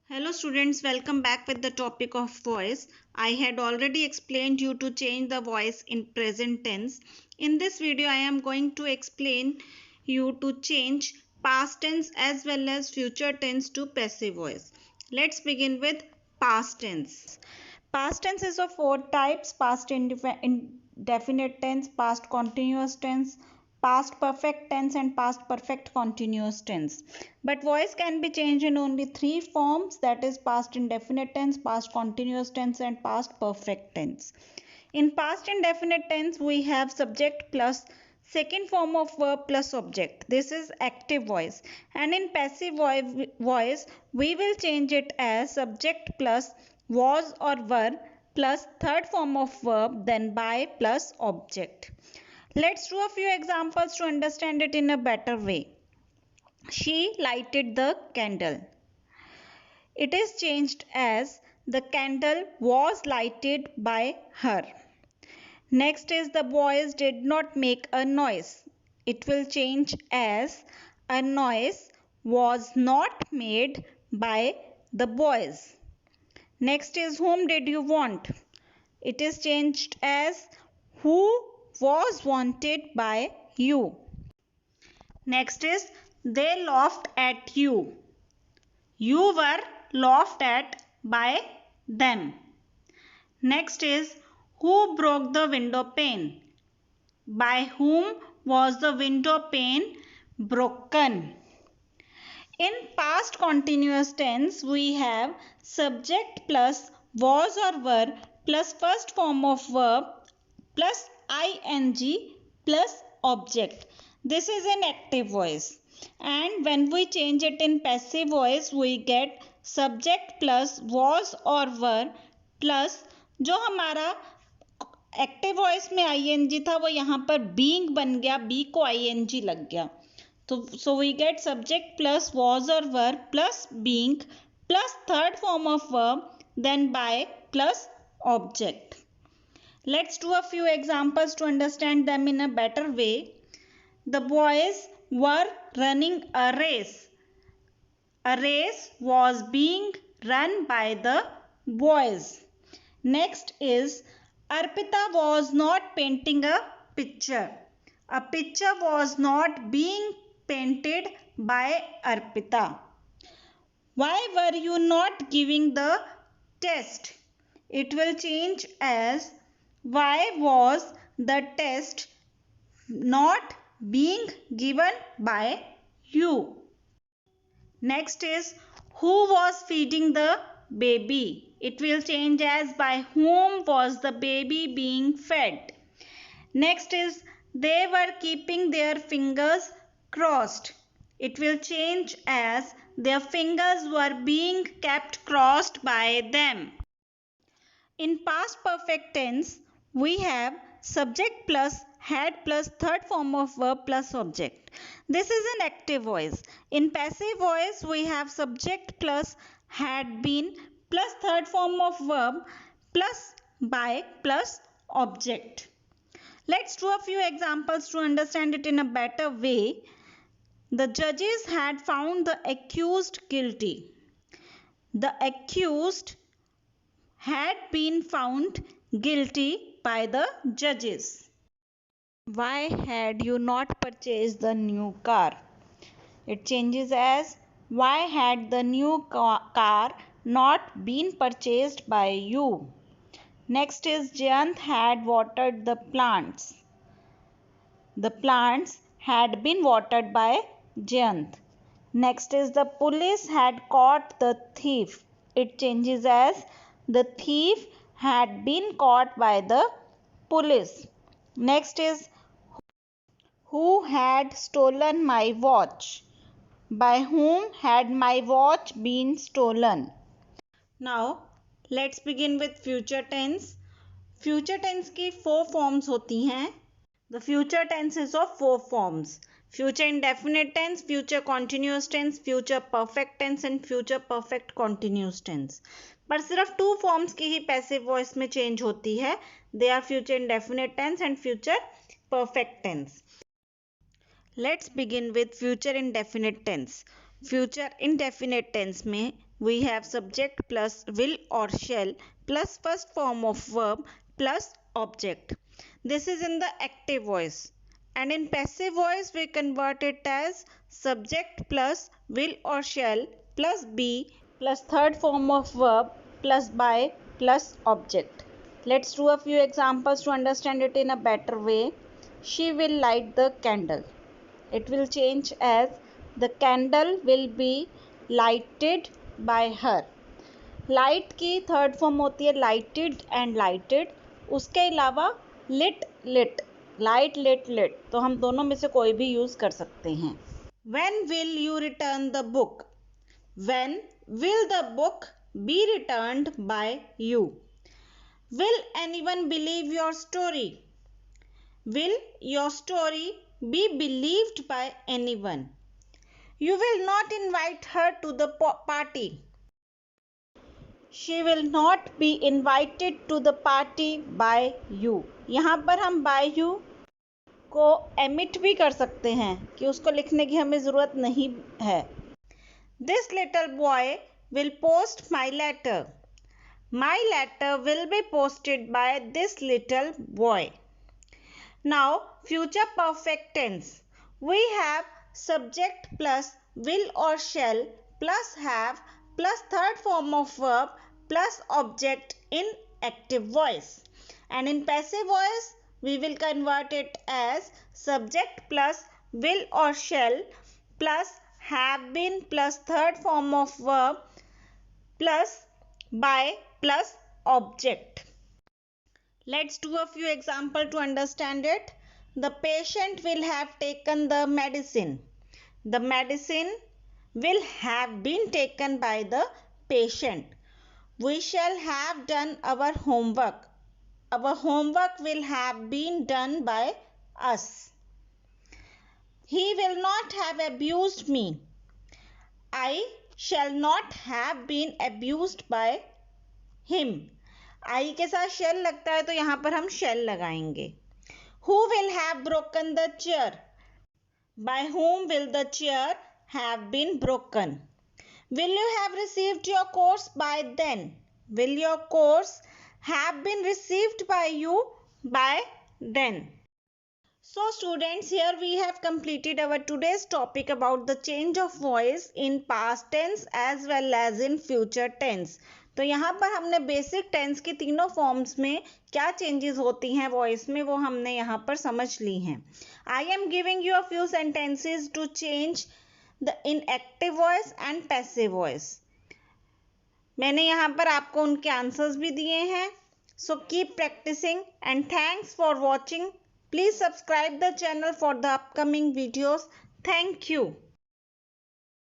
Hello students, welcome back with the topic of voice. I had already explained you to change the voice in present tense. In this video, I am going to explain you to change past tense as well as future tense to passive voice. Let's begin with past tense. Past tense is of four types: past indefinite tense, past continuous tense, past perfect tense and past perfect continuous tense. But voice can be changed in only three forms, that is past indefinite tense, past continuous tense and past perfect tense. In past indefinite tense we have subject plus second form of verb plus object. This is active voice. And in passive voice we will change it as subject plus was or were plus third form of verb then by plus object. Let's do a few examples to understand it in a better way. She lighted the candle. It is changed as the candle was lighted by her. Next is the boys did not make a noise. It will change as a noise was not made by the boys. Next is whom did you want? It is changed as who was wanted by you. Next is they laughed at you. You were laughed at by them. Next is who broke the window pane? By whom was the window pane broken? In past continuous tense, we have subject plus was or were plus first form of verb plus ing plus object. This is an active voice. And when we change it in passive voice, we get subject plus was or were plus जो हमारा active voice में ING था वो यहाँ पर being बन गया, B को आईएनजी लग गया. तो so we get subject plus was और were plus being plus third form of verb then by plus object. Let's do a few examples to understand them in a better way. The boys were running a race. A race was being run by the boys. Next is Arpita was not painting a picture. A picture was not being painted by Arpita. Why were you not giving the test? It will change as why was the test not being given by you? Next is who was feeding the baby? It will change as by whom was the baby being fed. Next is they were keeping their fingers crossed. It will change as their fingers were being kept crossed by them. In past perfect tense, we have subject plus had plus third form of verb plus object. This is an active voice. In passive voice, we have subject plus had been plus third form of verb plus by plus object. Let's do a few examples to understand it in a better way. The judges had found the accused guilty. The accused had been found guilty by the judges. Why had you not purchased the new car? It changes as why had the new car not been purchased by you? Next is Jayant had watered the plants. The plants had been watered by Jayant. Next is the police had caught the thief. It changes as the thief had been caught by the police. Next is who had stolen my watch? By whom had my watch been stolen? Now let's begin with future tense. Future tense की 4 forms होती हैं. The future tense is of 4 forms. Future indefinite tense, future continuous tense, future perfect tense and future perfect continuous tense. पर सिर्फ 2 forms की ही passive voice में change होती है. They are future indefinite tense and future perfect tense. Let's begin with future indefinite tense. Future indefinite tense में we have subject plus will or shall plus first form of verb plus object. This is in the active voice. And in passive voice, we convert it as subject plus will or shall plus be plus third form of verb plus by plus object. Let's do a few examples to understand it in a better way. She will light the candle. It will change as the candle will be lighted by her. Light की third form होती है lighted and lighted. उसके अलावा lit lit, light lit lit, तो हम दोनों में से कोई भी यूज कर सकते हैं. When will you return the book? When will the book be returned by you? Will anyone believe your story? Will your story be believed by anyone? You will not invite her to the party. She will not be invited to the party by you. यहाँ पर हम by you को omit भी कर सकते हैं कि उसको लिखने की हमें ज़रूरत नहीं है. This little boy will post my letter. My letter will be posted by this little boy. Now, future perfect tense. We have subject plus will or shall plus have plus third form of verb plus object in active voice. And in passive voice, we will convert it as subject plus will or shall plus have been plus third form of verb plus by plus object. Let's do a few examples to understand it. The patient will have taken the medicine. The medicine will have been taken by the patient. We shall have done our homework. Our homework will have been done by us. He will not have abused me. I shall not have been abused by him. I के साथ shall लगता है तो यहाँ पर हम shall लगाएंगे. Who will have broken the chair? By whom will the chair have been broken? Will you have received your course by then? Will your course have been received by you by then? So students, here we have completed our today's topic about the change of voice in past tense as well as in future tense. तो यहाँ पर हमने basic tense की तीनों forms में क्या changes होती हैं वॉइस में वो हमने यहाँ पर समझ ली हैं. I am giving you a few sentences to change the in active voice and passive voice. मैंने यहाँ पर आपको उनके आंसर्स भी दिए हैं. So keep practising and thanks for watching. Please subscribe the channel for the upcoming videos. Thank you.